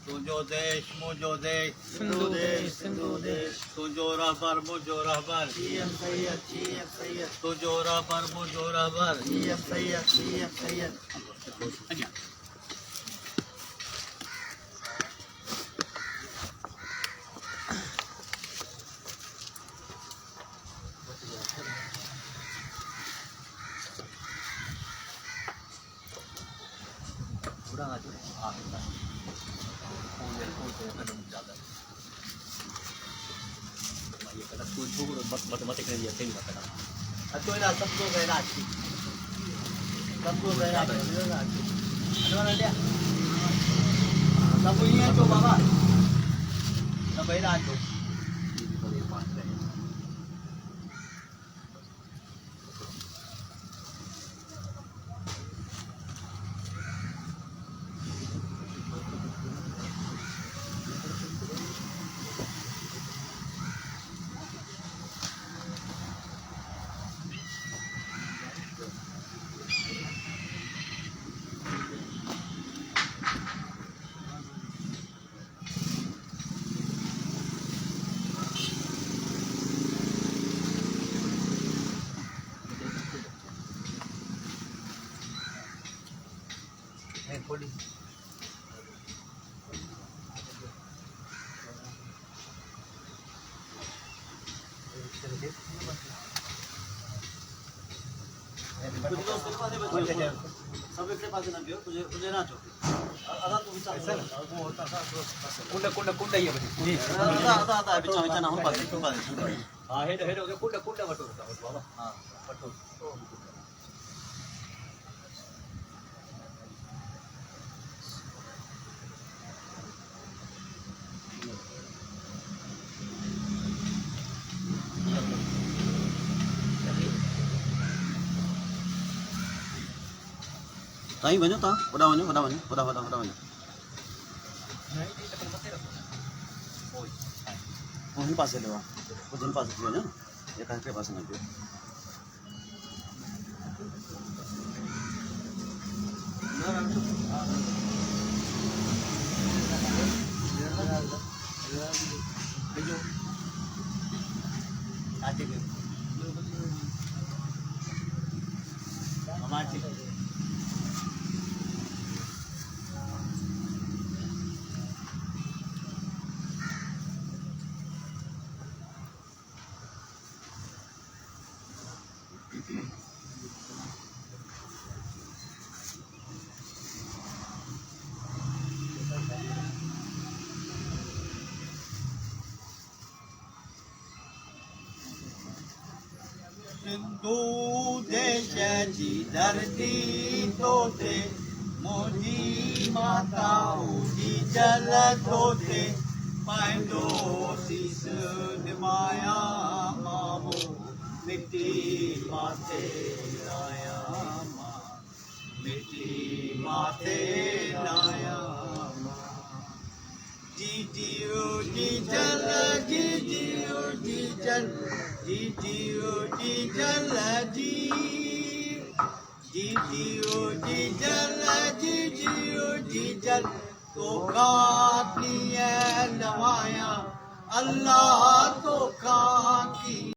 तुझो देश मुझो देश सिंधु देश सिंधु देश तुझो रहबर मुझो रहबर सीएम सैयद तुझो रहबर मुझो रहबर सीएम सैयद सब इकडे पास ना बियो तुझे तुझे ना चो आता तू विचार कुंड ये बघ आता बिचा बिचा ना हम पास हां हेड कुंड वटो बाबा हां वटो ताई वञो ता वडा वञो वहीं पासे लेवा वो जन पास थी वञो ये काके पास न पियो सिंधु देश जी धरती तोते मोजी माताओं जी जल तोते पाइंदो शीस निमाया मामो मिट्टी माथे लाया मां मिट्टी माथे लाया जी जियो जी जल जी जियो जी जल जी जियो जी जल जी जियो जी जल जी जियो जी जल तो खाती है नवाया अल्लाह तो खाती